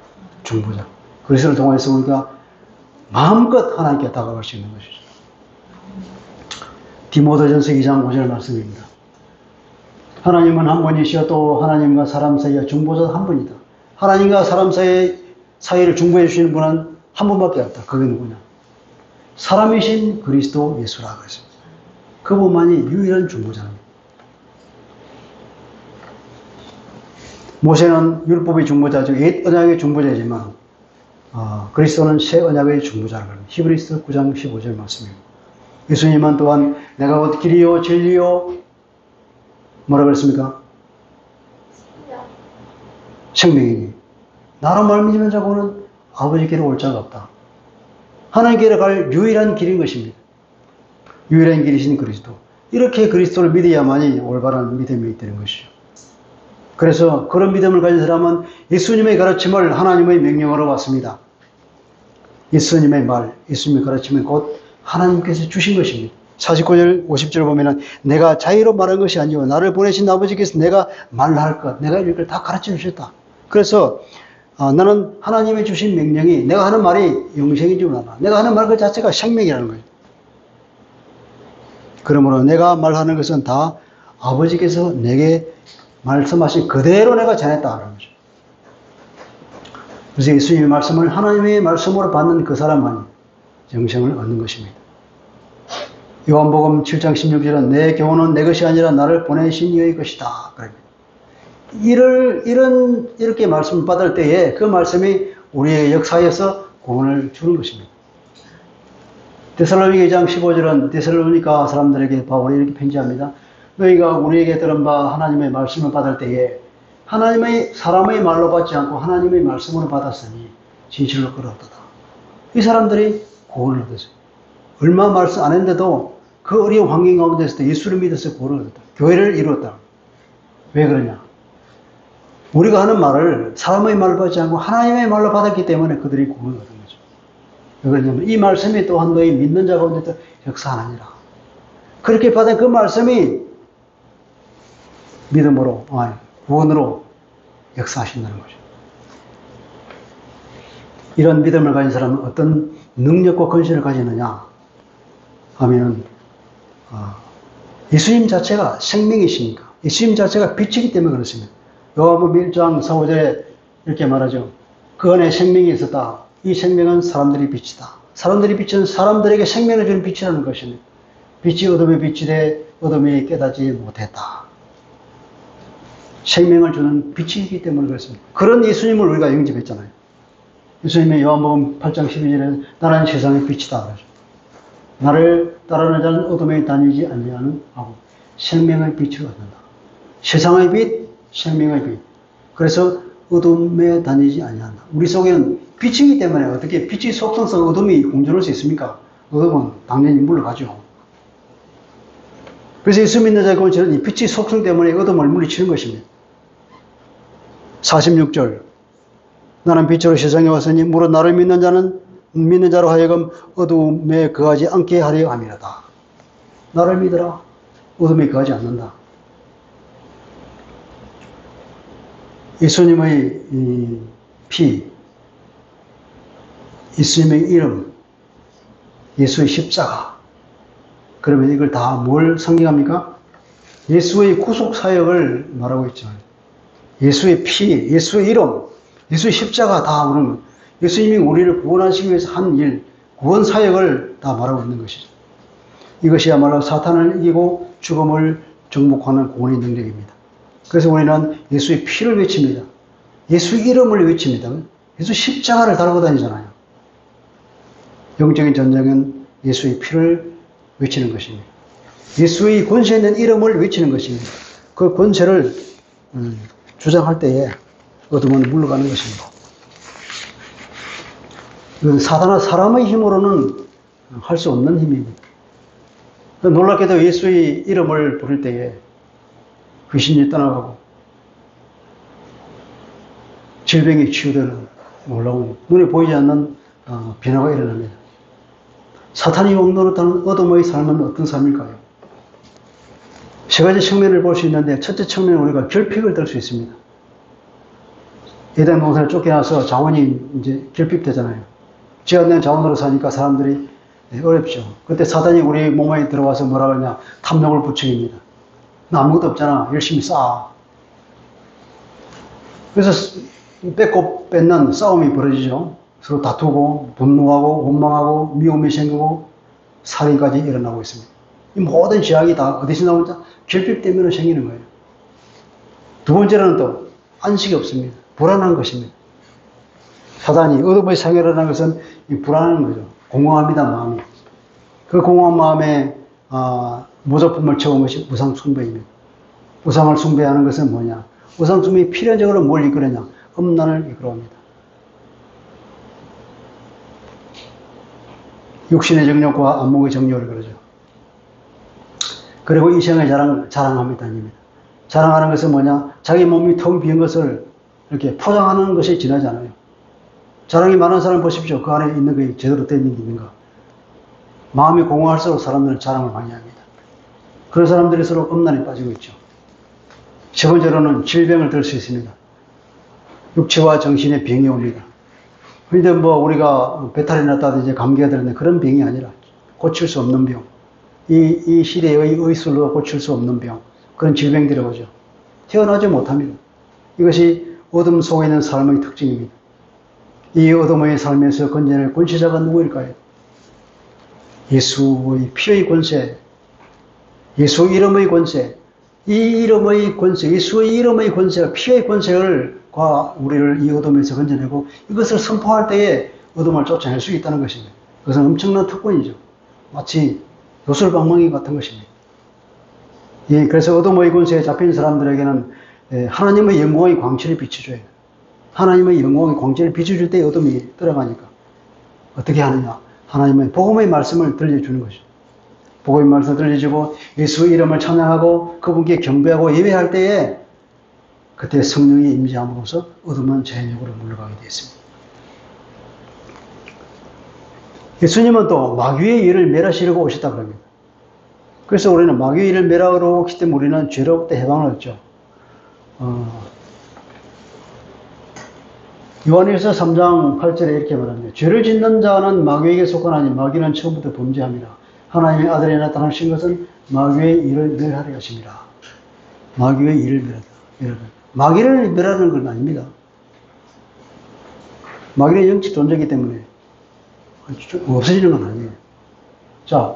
중보자. 그리스도를 통해서 우리가 마음껏 하나님께 다가갈 수 있는 것이죠. 디모데전서 2장 5절 말씀입니다. 하나님은 한 분이시여 또 하나님과 사람 사이의 중보자 한 분이다. 하나님과 사람 사이를 중보해 주시는 분은 한 분밖에 없다. 그게 누구냐? 사람이신 그리스도 예수라고 했습니다. 그분만이 유일한 중보자입니다. 모세는 율법의 중보자죠. 옛 언약의 중보자이지만 그리스도는 새 언약의 중보자라고 합니다. 히브리서 9장 15절 말씀입니다. 예수님은 또한 내가 곧 길이요 진리요 뭐라고 했습니까? 생명이니 나로 말미암은 자고는 아버지께로 올 자가 없다. 하나님께로 갈 유일한 길인 것입니다. 유일한 길이신 그리스도. 이렇게 그리스도를 믿어야만이 올바른 믿음이 되는 것이죠. 그래서 그런 믿음을 가진 사람은 예수님의 가르침을 하나님의 명령으로 받습니다. 예수님의 말, 예수님의 가르침은 곧 하나님께서 주신 것입니다. 49절, 50절 보면은 내가 자의로 말한 것이 아니오 나를 보내신 아버지께서 내가 말할 것, 내가 이걸 다 가르쳐 주셨다. 그래서 나는 하나님이 주신 명령이 내가 하는 말이 영생인 줄 알아. 내가 하는 말 그 자체가 생명이라는 거예요. 그러므로 내가 말하는 것은 다 아버지께서 내게 말씀하신 그대로 내가 전했다는 거죠. 그래서 예수님의 말씀을 하나님의 말씀으로 받는 그 사람만이 영생을 얻는 것입니다. 요한복음 7장 16절은 내 교훈은 내 것이 아니라 나를 보내신 이의 것이다. 이렇게 말씀을 받을 때에 그 말씀이 우리의 역사에서 구원을 주는 것입니다. 데살로니가 2장 15절은 데살로니가 사람들에게 바울이 이렇게 편지합니다. 너희가 우리에게 들은 바 하나님의 말씀을 받을 때에 사람의 말로 받지 않고 하나님의 말씀으로 받았으니 진실로 끌어얻었다. 이 사람들이 구원을 얻었어요. 얼마 말씀 안 했는데도 그 어려운 환경 가운데서도 예수를 믿어서 구원을 얻었다. 교회를 이루었다. 왜 그러냐? 우리가 하는 말을 사람의 말로 받지 않고 하나님의 말로 받았기 때문에 그들이 구원을 얻은 거죠. 왜 그러냐면 이 말씀이 또한 너희 믿는 자 가운데도 역사하느니라. 그렇게 받은 그 말씀이 믿음으로, 구원으로 역사하신다는 거죠. 이런 믿음을 가진 사람은 어떤 능력과 권세를 가지느냐 하면은 예수님 자체가 생명이시니까 예수님 자체가 빛이기 때문에 그렇습니다. 요한복음 1장 4, 5절에 이렇게 말하죠. 그 안에 생명이 있었다. 이 생명은 사람들의 빛이다. 사람들의 빛은 사람들에게 생명을 주는 빛이라는 것입니다. 빛이 어둠의 빛이 돼 어둠이 깨닫지 못했다. 생명을 주는 빛이기 때문에 그렇습니다. 그런 예수님을 우리가 영접했잖아요. 예수님의 요한복음 8장 12절에 나는 세상의 빛이다. 그러죠. 나를 따르는 자는 어둠에 다니지 아니하는 하고 생명의 빛을 얻는다. 세상의 빛, 생명의 빛. 그래서 어둠에 다니지 아니한다. 우리 속에는 빛이기 때문에 어떻게 빛의 속성상 어둠이 공존할 수 있습니까? 어둠은 당연히 물러가죠. 그래서 예수 믿는 자의 권세는 이 빛의 속성 때문에 어둠을 물리치는 것입니다. 46절 나는 빛으로 세상에 왔으니 무릇 나를 믿는 자로 하여금 어둠에 거하지 않게 하려 함이라다. 나를 믿어라. 어둠에 거하지 않는다. 예수님의 피, 예수님의 이름, 예수의 십자가. 그러면 이걸 다 뭘 상징합니까? 예수의 구속 사역을 말하고 있잖아요. 예수의 피, 예수의 이름, 예수의 십자가 다 그런 예수님이 우리를 구원하시기 위해서 한 일, 구원 사역을 다 말하고 있는 것이죠. 이것이야말로 사탄을 이기고 죽음을 정복하는 구원의 능력입니다. 그래서 우리는 예수의 피를 외칩니다. 예수의 이름을 외칩니다. 예수 십자가를 달고 다니잖아요. 영적인 전쟁은 예수의 피를 외치는 것입니다. 예수의 권세 있는 이름을 외치는 것입니다. 그 권세를 주장할 때에 어둠은 물러가는 것입니다. 사단은 사람의 힘으로는 할 수 없는 힘입니다. 놀랍게도 예수의 이름을 부를 때에 귀신이 떠나가고 질병이 치유되는 놀라운 눈에 보이지 않는 변화가 일어납니다. 사탄이 왕노릇하는 어둠의 삶은 어떤 삶일까요? 세 가지 측면을 볼 수 있는데 첫째 측면은 우리가 결핍을 들 수 있습니다. 에덴 동산을 쫓겨나서 자원이 이제 결핍되잖아요. 제한된 자원으로 사니까 사람들이 어렵죠. 그때 사단이 우리 몸에 들어와서 뭐라 그러냐, 탐욕을 부추깁니다. 나 아무것도 없잖아. 열심히 쌓아. 그래서 뺏고 뺏는 싸움이 벌어지죠. 서로 다투고 분노하고 원망하고 미움이 생기고 살인까지 일어나고 있습니다. 이 모든 제약이 다 어디서 나오는지 결핍 때문에 생기는 거예요. 두 번째로는 또 안식이 없습니다. 불안한 것입니다. 사단이 어둠의 상해라는 것은 이 불안한 거죠. 공허합니다, 마음이. 그 공허한 마음에 모조품을 채운 것이 우상 숭배입니다. 우상을 숭배하는 것은 뭐냐? 우상 숭배이 필연적으로 뭘 이끌어냐? 음란을 이끌어옵니다. 육신의 정욕과 안목의 정욕을 그러죠. 그리고 이생의 자랑합니다. 아닙니다. 자랑하는 것은 뭐냐? 자기 몸이 텅 빈 것을 이렇게 포장하는 것이 지나지 않아요. 자랑이 많은 사람 보십시오. 그 안에 있는 게 제대로 된 게 있는가. 마음이 공허할수록 사람들은 자랑을 많이 합니다. 그런 사람들이 서로 음란에 빠지고 있죠. 세 번째로는 질병을 들 수 있습니다. 육체와 정신의 병이 옵니다. 그런데 우리가 배탈이 났다든지 감기가 들었는데 그런 병이 아니라 고칠 수 없는 병. 이 시대의 의술로 고칠 수 없는 병. 그런 질병들이 오죠. 태어나지 못합니다. 이것이 어둠 속에 있는 삶의 특징입니다. 이 어둠의 삶에서 건져낼 권세자가 누구일까요? 예수의 피의 권세, 예수 이름의 권세, 이 이름의 권세, 예수의 이름의 권세가 피의 권세를 우리를 이 어둠에서 건져내고 이것을 선포할 때에 어둠을 쫓아낼 수 있다는 것입니다. 그것은 엄청난 특권이죠. 마치 요술방망이 같은 것입니다. 예, 그래서 어둠의 권세에 잡힌 사람들에게는 하나님의 영광의 광채를 비춰줘요. 하나님의 영광의 광채를 비춰줄 때 어둠이 들어가니까 어떻게 하느냐? 하나님의 복음의 말씀을 들려주는 것이죠. 복음의 말씀을 들려주고 예수의 이름을 찬양하고 그분께 경배하고 예배할 때에 그때 성령이 임재함으로써 어둠은 자연적으로 물러가게 되었습니다. 예수님은 또 마귀의 일을 멸하시려고 오셨다고 합니다. 그래서 우리는 마귀의 일을 멸하러 오기 때문에 우리는 죄로부터 해방을 얻죠. 요한일서 3장 8절에 이렇게 말합니다. 죄를 짓는 자는 마귀에게 속하나니 마귀는 처음부터 범죄합니다. 하나님의 아들이 나타나신 것은 마귀의 일을 멸하려 하십니다. 마귀의 일을 멸하다. 마귀를 멸하는 건 아닙니다. 마귀는 영적 존재이기 때문에 없어지는 건 아니에요. 자,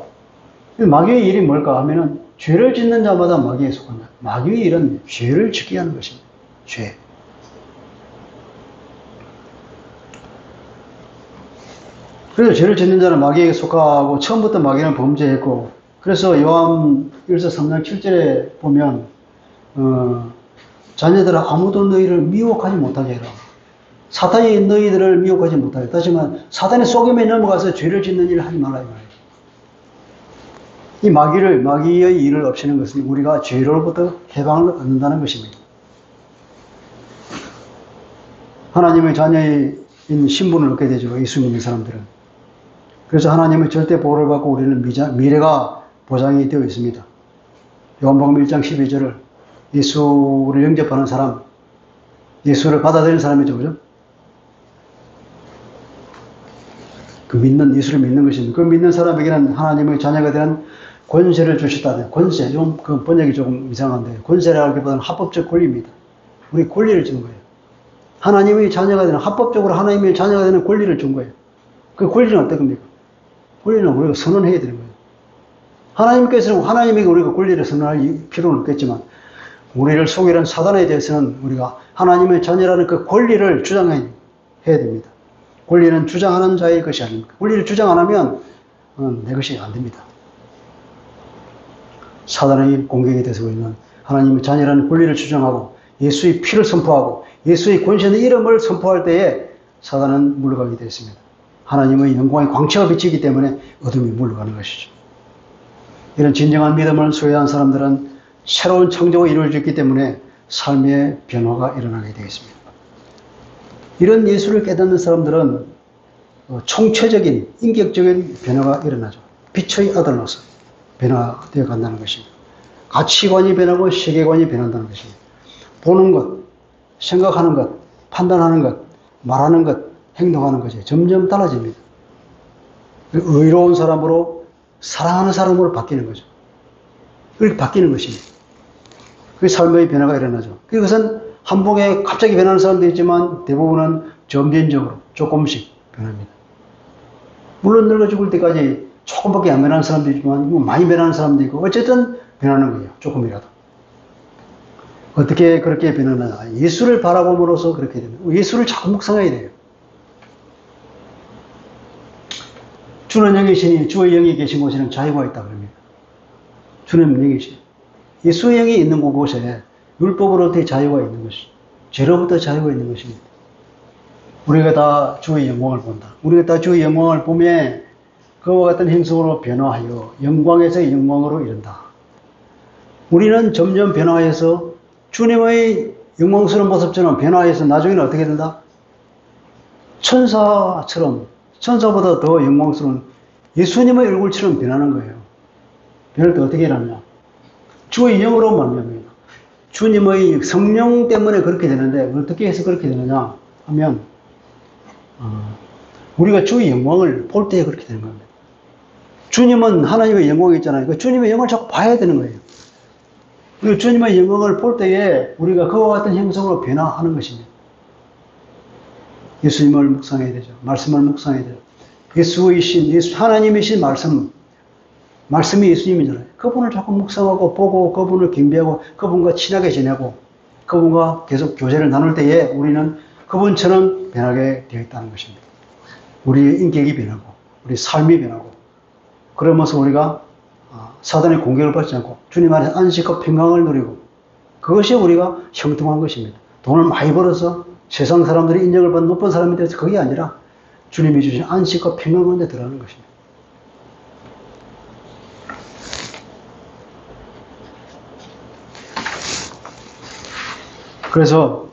마귀의 일이 뭘까 하면은 죄를 짓는 자마다 마귀에 속한다. 마귀의 일은 죄를 짓게 하는 것입니다. 죄. 그래서 죄를 짓는 자는 마귀에게 속하고 처음부터 마귀는 범죄했고 그래서 요한일서 3장 7절에 보면 자녀들아 아무도 너희를 미혹하지 못하게 해라. 사탄이 너희들을 미혹하지 못하게. 다시 말하면 사탄의 속임에 넘어가서 죄를 짓는 일을 하지 말라 이 말이에요. 이 마귀의 일을 없애는 것은 우리가 죄로부터 해방을 얻는다는 것입니다. 하나님의 자녀인 신분을 얻게 되죠. 예수 믿는 사람들은. 그래서 하나님의 절대 보호를 받고 우리는 미래가 보장이 되어 있습니다. 요한복음 1장 12절을 예수를 영접하는 사람, 예수를 받아들이는 사람이죠. 그죠? 예수를 믿는 것입니다. 그 믿는 사람에게는 하나님의 자녀가 되는 권세를 주셨다는 권세, 좀 그 번역이 조금 이상한데 권세라기보다는 합법적 권리입니다. 우리 권리를 준 거예요. 하나님의 자녀가 되는 합법적으로 하나님의 자녀가 되는 권리를 준 거예요. 그 권리는 어떤 겁니까? 권리는 우리가 선언해야 되는 거예요. 하나님께서는 하나님에게 우리가 권리를 선언할 필요는 없겠지만 우리를 속이는 사단에 대해서는 우리가 하나님의 자녀라는 그 권리를 주장해야 됩니다. 권리는 주장하는 자의 것이 아닙니까? 권리를 주장 안 하면 내 것이 안 됩니다. 사단의 공격에 대해서 우리는 하나님의 자녀라는 권리를 주장하고 예수의 피를 선포하고 예수의 권세 있는 이름을 선포할 때에 사단은 물러가게 되었습니다. 하나님의 영광의 광채가 비치기 때문에 어둠이 물러가는 것이죠. 이런 진정한 믿음을 소유한 사람들은 새로운 창조가 이루어졌기 때문에 삶의 변화가 일어나게 되겠습니다. 이런 예수를 깨닫는 사람들은 총체적인 인격적인 변화가 일어나죠. 빛의 아들로서 변화되어 간다는 것입니다. 가치관이 변하고 세계관이 변한다는 것입니다. 보는 것, 생각하는 것, 판단하는 것, 말하는 것, 행동하는 것이 점점 달라집니다. 의로운 사람으로 사랑하는 사람으로 바뀌는 거죠. 그렇게 바뀌는 것입니다. 그 삶의 변화가 일어나죠. 그것은 한 번에 갑자기 변하는 사람도 있지만 대부분은 점진적으로 조금씩 변합니다. 물론 늙어 죽을 때까지 조금밖에 안 변하는 사람도 있지만 많이 변하는 사람도 있고 어쨌든 변하는 거예요. 조금이라도. 어떻게 그렇게 변하느냐. 예수를 바라봄으로써 그렇게 됩니다. 예수를 자꾸 묵상해야 돼요. 주는 영이시니 주의 영이 계신 곳에는 자유가 있다 그럽니다. 주는 영이시. 예수의 영이 있는 곳에 율법으로부터 자유가 있는 것이, 죄로부터 자유가 있는 것입니다. 우리가 다 주의 영광을 본다. 우리가 다 주의 영광을 보며 그와 같은 행성으로 변화하여 영광에서 영광으로 이른다. 우리는 점점 변화해서 주님의 영광스러운 모습처럼 변화해서 나중에는 어떻게 된다? 천사처럼, 천사보다 더 영광스러운 예수님의 얼굴처럼 변하는 거예요. 변할 때 어떻게 일하느냐? 주의 영으로 말미암아 주님의 성령 때문에 그렇게 되는데 어떻게 해서 그렇게 되느냐 하면 우리가 주의 영광을 볼 때 그렇게 되는 겁니다. 주님은 하나님의 영광이 있잖아요. 그 주님의 영광을 자꾸 봐야 되는 거예요. 그리고 주님의 영광을 볼 때에 우리가 그와 같은 형성으로 변화하는 것입니다. 예수님을 묵상해야 되죠. 말씀을 묵상해야 돼요. 예수 하나님이신 말씀이 예수님이잖아요. 그분을 자꾸 묵상하고 보고 그분을 경배하고 그분과 친하게 지내고 그분과 계속 교제를 나눌 때에 우리는 그분처럼 변하게 되어 있다는 것입니다. 우리의 인격이 변하고 우리 삶이 변하고 그러면서 우리가 사단의 공격을 받지 않고 주님 안에서 안식과 평강을 누리고 그것이 우리가 형통한 것입니다. 돈을 많이 벌어서 세상 사람들이 인정을 받는 높은 사람이 돼서 그게 아니라 주님이 주신 안식과 평강 가운데 들어가는 것입니다. 그래서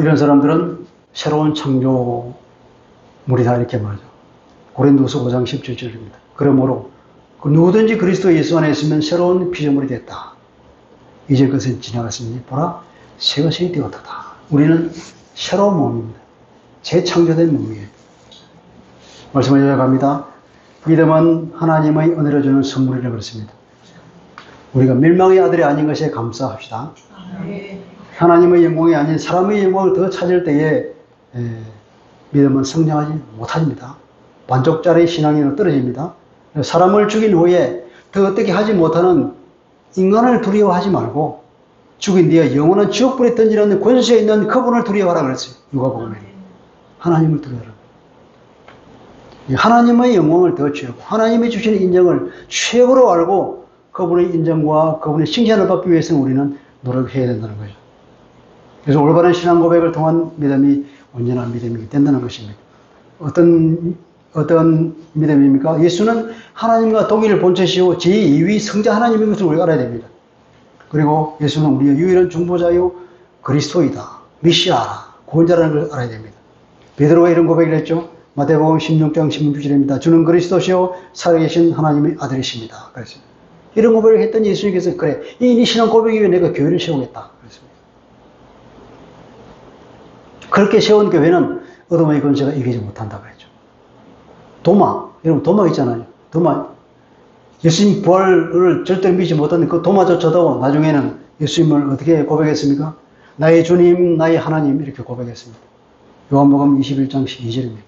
이런 사람들은 새로운 창조물이다 이렇게 말하죠. 고린도서 5장 17절입니다. 그러므로 누구든지 그리스도 예수 안에 있으면 새로운 피조물이 됐다. 이제 그것은 지나갔으니 보라 새 것이 되었다. 우리는 새로운 몸입니다. 재창조된 몸이에요. 말씀을 이어갑니다. 믿음은 하나님의 은혜를 주는 선물이라고 그랬습니다. 우리가 멸망의 아들이 아닌 것에 감사합시다. 하나님의 영광이 아닌 사람의 영광을 더 찾을 때에 믿음은 성장하지 못합니다. 반쪽짜리 신앙이 떨어집니다. 사람을 죽인 후에 더 어떻게 하지 못하는 인간을 두려워하지 말고 죽인 뒤에 영원한 지옥불에 던지는 권세 있는 그분을 두려워하라 그랬어요. 누가복음에. 하나님을 두려워하라. 하나님의 영광을 더 취하고 하나님이 주시는 인정을 최고로 알고 그분의 인정과 그분의 칭찬을 받기 위해서는 우리는 노력해야 된다는 거죠. 그래서 올바른 신앙 고백을 통한 믿음이 온전한 믿음이 된다는 것입니다. 어떤 믿음입니까? 예수는 하나님과 동일 본체시오 제2위 성자 하나님인 것을 우리가 알아야 됩니다. 그리고 예수는 우리의 유일한 중보자요 그리스도이다. 메시아라. 구원자라는 걸 알아야 됩니다. 베드로가 이런 고백을 했죠. 마태복음 16장 16절입니다. 주는 그리스도시요 살아계신 하나님의 아들이십니다. 그랬습니다. 이런 고백을 했더니 예수님께서 그래 이 신앙 고백 위에 내가 교회를 세우겠다. 그랬습니다. 그렇게 세운 교회는 어둠의 권세가 이기지 못한다고 했죠. 도마, 여러분 도마 있잖아요. 도마 예수님 부활을 절대로 믿지 못하는 그 도마조차도 나중에는 예수님을 어떻게 고백했습니까? 나의 주님, 나의 하나님 이렇게 고백했습니다. 요한복음 21장 12절입니다.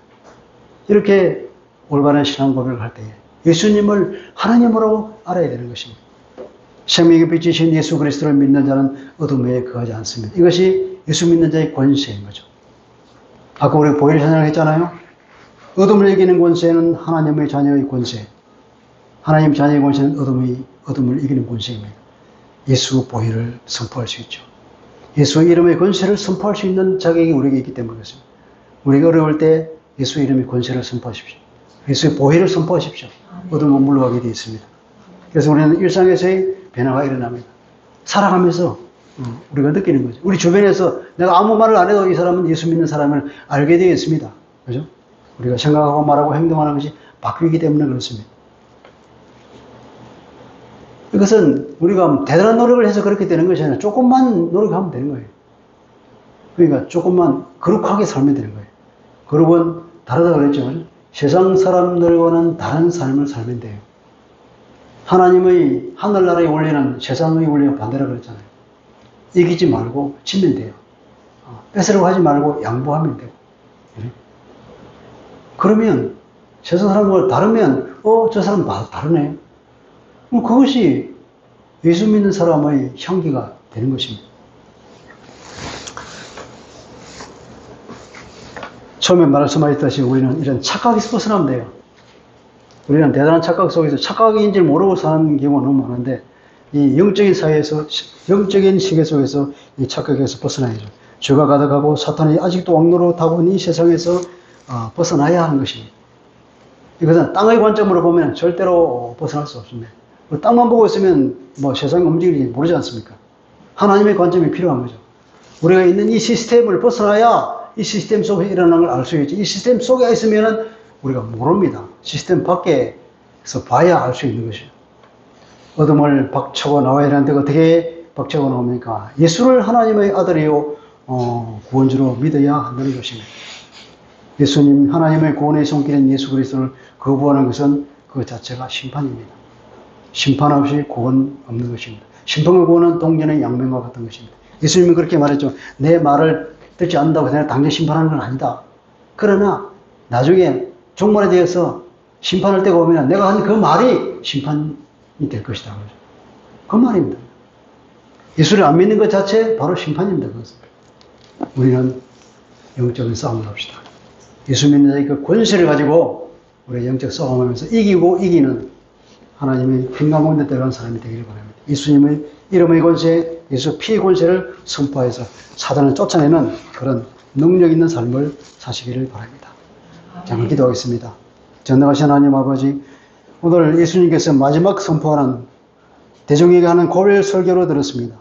이렇게 올바른 신앙 고백을 할 때에 예수님을 하나님으로 알아야 되는 것입니다. 생명의 빛이신 예수 그리스도를 믿는 자는 어둠에 거하지 않습니다. 이것이 예수 믿는 자의 권세인 거죠. 아까 우리 보혈 찬양을 했잖아요. 어둠을 이기는 권세는 하나님의 자녀의 권세. 하나님 자녀의 권세는 어둠을 이기는 권세입니다. 예수 보혈을 선포할 수 있죠. 예수 이름의 권세를 선포할 수 있는 자격이 우리에게 있기 때문에 그렇습니다. 우리가 어려울 때 예수 이름의 권세를 선포하십시오. 예수의 보혈을 선포하십시오. 어둠은 물러가게 되어 있습니다. 그래서 우리는 일상에서의 변화가 일어납니다. 살아가면서 우리가 느끼는 거죠. 우리 주변에서 내가 아무 말을 안 해도 이 사람은 예수 믿는 사람을 알게 되어 있습니다. 그죠? 우리가 생각하고 말하고 행동하는 것이 바뀌기 때문에 그렇습니다. 이것은 우리가 대단한 노력을 해서 그렇게 되는 것이 아니라 조금만 노력하면 되는 거예요. 그러니까 조금만 거룩하게 살면 되는 거예요. 거룩은 다르다고 그랬죠. 세상 사람들과는 다른 삶을 살면 돼요. 하나님의 하늘나라의 원리는 세상의 원리와 반대라 그랬잖아요. 이기지 말고 지면 돼요. 뺏으려고 하지 말고 양보하면 되고. 그러면 세상 사람과 다르면 저 사람 다르네. 그것이 예수 믿는 사람의 향기가 되는 것입니다. 처음에 말씀하셨다시피 우리는 이런 착각에서 벗어나면 돼요. 우리는 대단한 착각 속에서 착각인지 모르고 사는 경우가 너무 많은데 이 영적인 사회에서 영적인 세계 속에서 이 착각에서 벗어나야죠. 죄가 가득하고 사탄이 아직도 왕노릇하고 있는 이 세상에서 벗어나야 하는 것입니다. 이것은 땅의 관점으로 보면 절대로 벗어날 수 없습니다. 땅만 보고 있으면 뭐 세상이 움직이는지 모르지 않습니까? 하나님의 관점이 필요한 거죠. 우리가 있는 이 시스템을 벗어나야 이 시스템 속에 일어나는 걸 알 수 있지. 이 시스템 속에 있으면은 우리가 모릅니다. 시스템 밖에서 봐야 알 수 있는 것이죠. 어둠을 박차고 나와야 하는데 어떻게 박차고 나옵니까? 예수를 하나님의 아들이요 구원주로 믿어야 한다는 것입니다. 예수님 하나님의 구원의 손길인 예수 그리스도를 거부하는 것은 그 자체가 심판입니다. 심판 없이 구원 없는 것입니다. 심판과 구원은 동전의 양면과 같은 것입니다. 예수님은 그렇게 말했죠. 내 말을 듣지 않는다고 내가 당장 심판하는 건 아니다. 그러나 나중에 종말에 대해서 심판할 때가 오면 내가 한 그 말이 심판이 될 것이다. 그 말입니다. 예수를 안 믿는 것 자체 바로 심판입니다. 그것은. 우리는 영적인 싸움을 합시다. 예수 믿는 자의 그 권세를 가지고 우리가 영적 싸움을 하면서 이기고 이기는 하나님의 평강 가운데 들어간 사람이 되기를 바랍니다. 예수님의 이름의 권세, 예수 피의 권세를 선포해서 사단을 쫓아내는 그런 능력 있는 삶을 사시기를 바랍니다. 잠깐 기도하겠습니다. 전능하신 하나님 아버지, 오늘 예수님께서 마지막 선포하는 대중에게 하는 고별 설교로 들었습니다.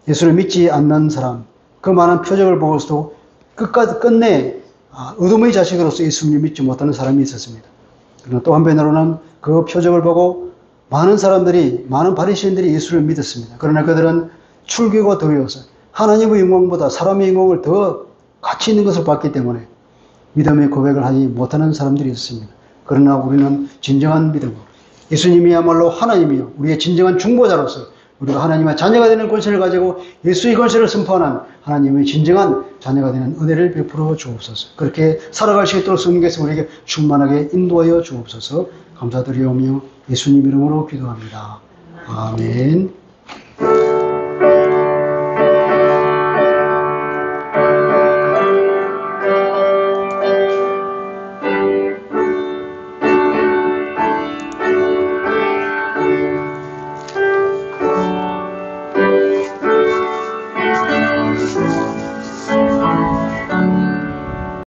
예수를 믿지 않는 사람, 그 많은 표적을 보고서도 끝내 어둠의 자식으로서 예수님을 믿지 못하는 사람이 있었습니다. 그러나 또 한편으로는 그 표적을 보고 많은 사람들이, 많은 바리새인들이 예수를 믿었습니다. 그러나 그들은 출교가 두려워서 하나님의 영광보다 사람의 영광을 더 가치 있는 것을 봤기 때문에 믿음의 고백을 하지 못하는 사람들이 있었습니다. 그러나 우리는 진정한 믿음으로 예수님이야말로 하나님이요 우리의 진정한 중보자로서 우리가 하나님의 자녀가 되는 권세를 가지고 예수의 권세를 선포하는 하나님의 진정한 자녀가 되는 은혜를 베풀어 주옵소서. 그렇게 살아갈 수 있도록 성령께서 우리에게 충만하게 인도하여 주옵소서. 감사드리오며 예수님 이름으로 기도합니다. 아멘.